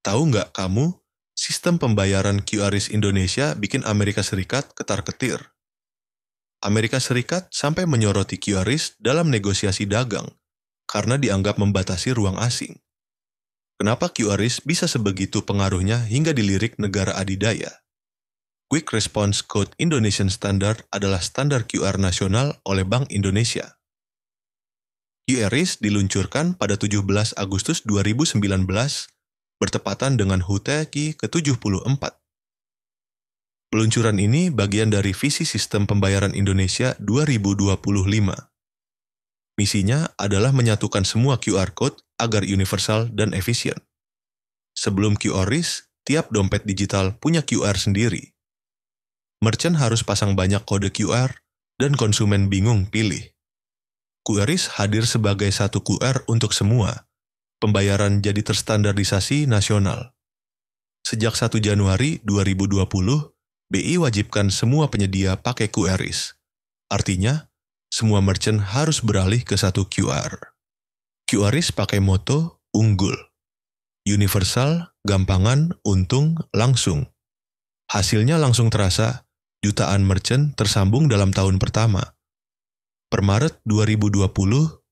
Tahu nggak kamu, sistem pembayaran QRIS Indonesia bikin Amerika Serikat ketar-ketir. Amerika Serikat sampai menyoroti QRIS dalam negosiasi dagang karena dianggap membatasi ruang asing. Kenapa QRIS bisa sebegitu pengaruhnya hingga dilirik negara adidaya? Quick Response Code Indonesian Standard adalah standar QR nasional oleh Bank Indonesia. QRIS diluncurkan pada 17 Agustus 2019 bertepatan dengan HUT RI ke-74. Peluncuran ini bagian dari visi sistem pembayaran Indonesia 2025. Misinya adalah menyatukan semua QR Code agar universal dan efisien. Sebelum QRIS, tiap dompet digital punya QR sendiri. Merchant harus pasang banyak kode QR dan konsumen bingung pilih. QRIS hadir sebagai satu QR untuk semua. Pembayaran jadi terstandarisasi nasional. Sejak 1 Januari 2020, BI wajibkan semua penyedia pakai QRIS. Artinya, semua merchant harus beralih ke satu QR. QRIS pakai moto unggul. Universal, gampangan, untung, langsung. Hasilnya langsung terasa, jutaan merchant tersambung dalam tahun pertama. Per Maret 2020,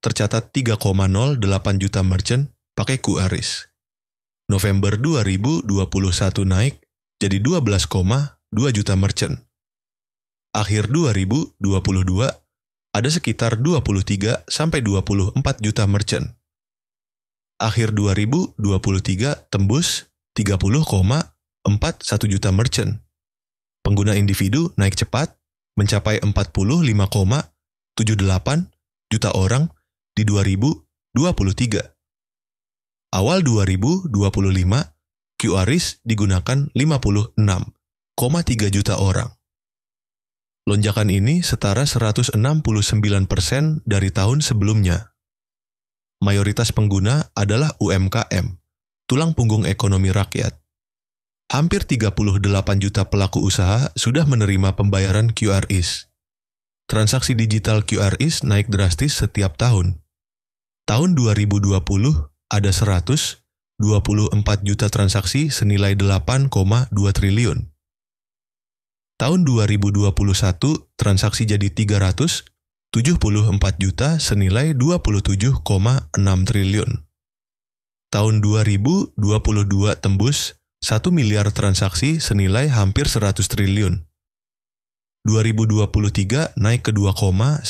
tercatat 3,08 juta merchant pakai QRIS. November 2021 naik jadi 12,2 juta merchant. Akhir 2022, ada sekitar 23-24 juta merchant. Akhir 2023 tembus 30,41 juta merchant. Pengguna individu naik cepat, mencapai 45,78 juta orang di 2023. Awal 2025, QRIS digunakan 56,3 juta orang. Lonjakan ini setara 169% dari tahun sebelumnya. Mayoritas pengguna adalah UMKM, tulang punggung ekonomi rakyat. Hampir 38 juta pelaku usaha sudah menerima pembayaran QRIS. Transaksi digital QRIS naik drastis setiap tahun. Tahun 2020 ada 124 juta transaksi senilai 8,2 triliun. Tahun 2021 transaksi jadi 374 juta senilai 27,6 triliun. Tahun 2022 tembus 1 miliar transaksi senilai hampir 100 triliun. 2023 naik ke 2,14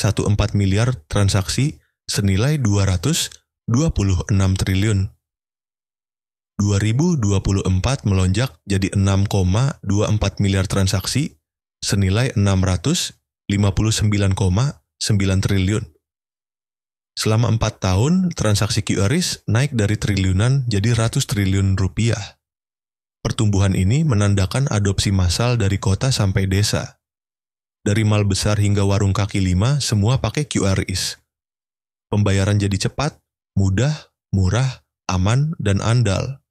miliar transaksi senilai 226 triliun. 2024 melonjak jadi 6,24 miliar transaksi senilai 659,9 triliun. Selama 4 tahun, transaksi QRIS naik dari triliunan jadi ratus triliun rupiah. Pertumbuhan ini menandakan adopsi massal dari kota sampai desa. Dari mal besar hingga warung kaki lima, semua pakai QRIS. Pembayaran jadi cepat, mudah, murah, aman, dan andal.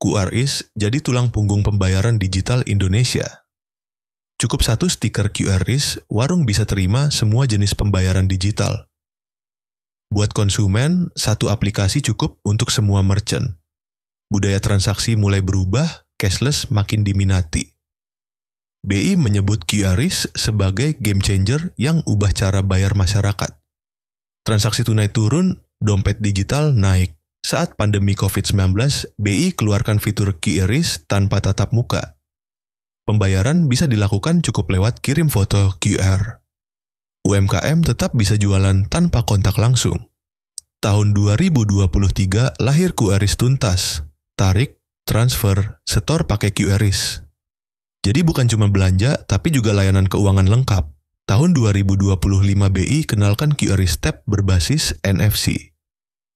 QRIS jadi tulang punggung pembayaran digital Indonesia. Cukup satu stiker QRIS, warung bisa terima semua jenis pembayaran digital. Buat konsumen, satu aplikasi cukup untuk semua merchant. Budaya transaksi mulai berubah, cashless makin diminati. BI menyebut QRIS sebagai game changer yang ubah cara bayar masyarakat. Transaksi tunai turun, dompet digital naik. Saat pandemi COVID-19, BI keluarkan fitur QRIS tanpa tatap muka. Pembayaran bisa dilakukan cukup lewat kirim foto QR. UMKM tetap bisa jualan tanpa kontak langsung. Tahun 2023 lahir QRIS tuntas. Tarik, transfer, setor pakai QRIS. Jadi bukan cuma belanja, tapi juga layanan keuangan lengkap. Tahun 2025 BI kenalkan QRIS Tap berbasis NFC.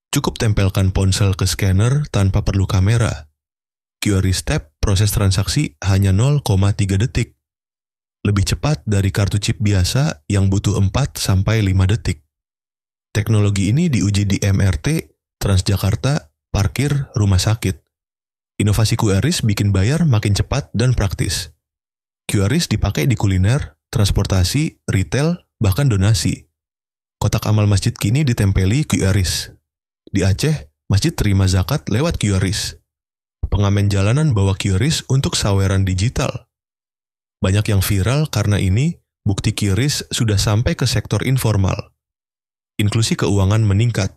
Cukup tempelkan ponsel ke scanner tanpa perlu kamera. QRIS Tap proses transaksi hanya 0,3 detik. Lebih cepat dari kartu chip biasa yang butuh 4-5 detik. Teknologi ini diuji di MRT, Transjakarta, parkir, rumah sakit. Inovasi QRIS bikin bayar makin cepat dan praktis. QRIS dipakai di kuliner, transportasi, retail, bahkan donasi. Kotak amal masjid kini ditempeli QRIS. Di Aceh, masjid terima zakat lewat QRIS. Pengamen jalanan bawa QRIS untuk saweran digital. Banyak yang viral karena ini bukti QRIS sudah sampai ke sektor informal. Inklusi keuangan meningkat.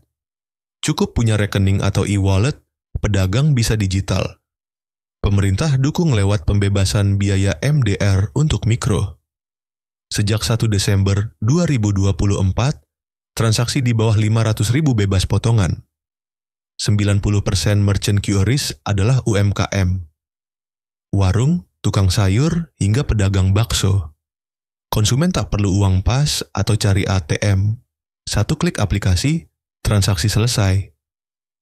Cukup punya rekening atau e-wallet, pedagang bisa digital. Pemerintah dukung lewat pembebasan biaya MDR untuk mikro. Sejak 1 Desember 2024, transaksi di bawah 500.000 bebas potongan. 90% merchant QRIS adalah UMKM. Warung, tukang sayur, hingga pedagang bakso. Konsumen tak perlu uang pas atau cari ATM. Satu klik aplikasi, transaksi selesai.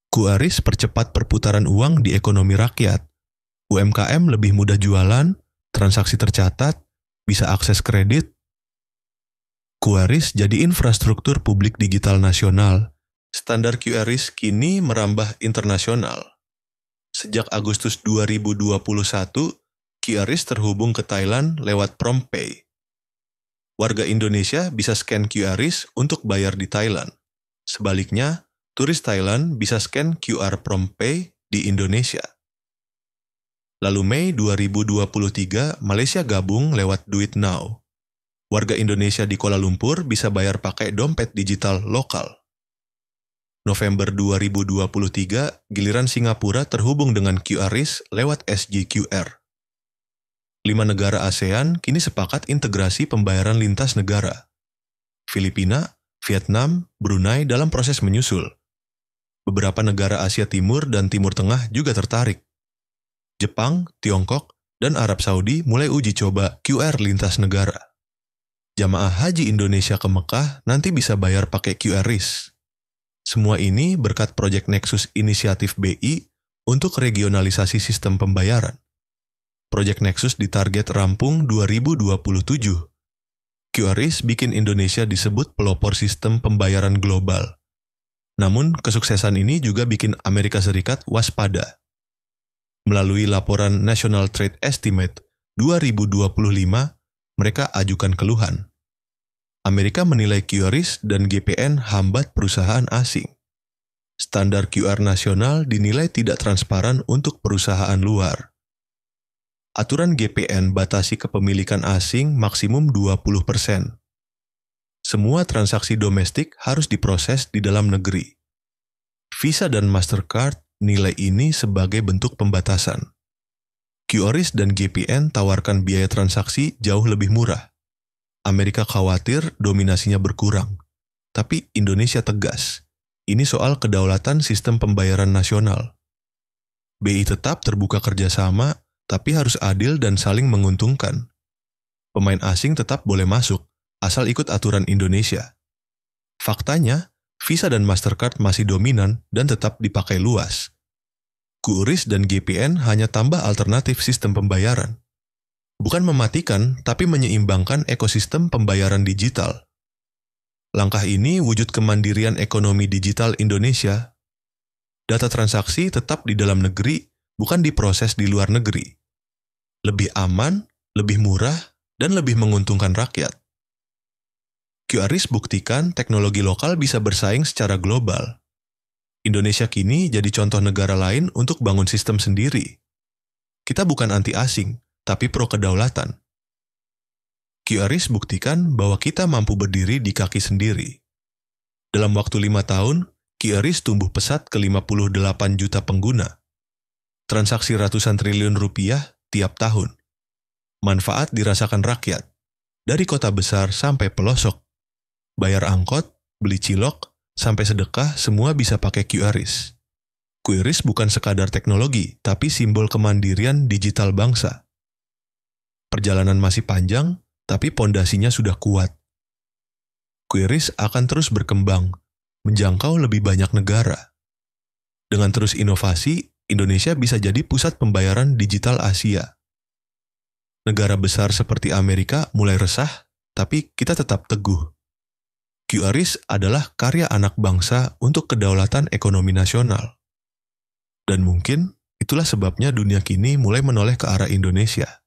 QRIS percepat perputaran uang di ekonomi rakyat. UMKM lebih mudah jualan, transaksi tercatat, bisa akses kredit. QRIS jadi infrastruktur publik digital nasional. Standar QRIS kini merambah internasional. Sejak Agustus 2021, QRIS terhubung ke Thailand lewat PromptPay. Warga Indonesia bisa scan QRIS untuk bayar di Thailand. Sebaliknya, turis Thailand bisa scan QR PromptPay di Indonesia. Lalu Mei 2023, Malaysia gabung lewat Duit Now. Warga Indonesia di Kuala Lumpur bisa bayar pakai dompet digital lokal. November 2023, giliran Singapura terhubung dengan QRIS lewat SGQR. 5 negara ASEAN kini sepakat integrasi pembayaran lintas negara. Filipina, Vietnam, Brunei dalam proses menyusul. Beberapa negara Asia Timur dan Timur Tengah juga tertarik. Jepang, Tiongkok, dan Arab Saudi mulai uji coba QR lintas negara. Jamaah haji Indonesia ke Mekah nanti bisa bayar pakai QRIS. Semua ini berkat Project Nexus inisiatif BI untuk regionalisasi sistem pembayaran. Project Nexus ditarget rampung 2027. QRIS bikin Indonesia disebut pelopor sistem pembayaran global. Namun, kesuksesan ini juga bikin Amerika Serikat waspada. Melalui laporan National Trade Estimate 2025, mereka ajukan keluhan. Amerika menilai QRIS dan GPN hambat perusahaan asing. Standar QR nasional dinilai tidak transparan untuk perusahaan luar. Aturan GPN batasi kepemilikan asing maksimum 20%. Semua transaksi domestik harus diproses di dalam negeri. Visa dan Mastercard nilai ini sebagai bentuk pembatasan. QRIS dan GPN tawarkan biaya transaksi jauh lebih murah. Amerika khawatir dominasinya berkurang. Tapi Indonesia tegas. Ini soal kedaulatan sistem pembayaran nasional. BI tetap terbuka kerjasama, tapi harus adil dan saling menguntungkan. Pemain asing tetap boleh masuk, asal ikut aturan Indonesia. Faktanya, Visa dan Mastercard masih dominan dan tetap dipakai luas. QRIS dan GPN hanya tambah alternatif sistem pembayaran. Bukan mematikan, tapi menyeimbangkan ekosistem pembayaran digital. Langkah ini wujud kemandirian ekonomi digital Indonesia. Data transaksi tetap di dalam negeri, bukan diproses di luar negeri. Lebih aman, lebih murah, dan lebih menguntungkan rakyat. QRIS buktikan teknologi lokal bisa bersaing secara global. Indonesia kini jadi contoh negara lain untuk bangun sistem sendiri. Kita bukan anti asing, tapi pro kedaulatan. QRIS buktikan bahwa kita mampu berdiri di kaki sendiri. Dalam waktu 5 tahun, QRIS tumbuh pesat ke 58 juta pengguna. Transaksi ratusan triliun rupiah tiap tahun. Manfaat dirasakan rakyat, dari kota besar sampai pelosok. Bayar angkot, beli cilok, sampai sedekah semua bisa pakai QRIS. QRIS bukan sekadar teknologi, tapi simbol kemandirian digital bangsa. Perjalanan masih panjang, tapi pondasinya sudah kuat. QRIS akan terus berkembang, menjangkau lebih banyak negara. Dengan terus inovasi, Indonesia bisa jadi pusat pembayaran digital Asia. Negara besar seperti Amerika mulai resah, tapi kita tetap teguh. QRIS adalah karya anak bangsa untuk kedaulatan ekonomi nasional. Dan mungkin itulah sebabnya dunia kini mulai menoleh ke arah Indonesia.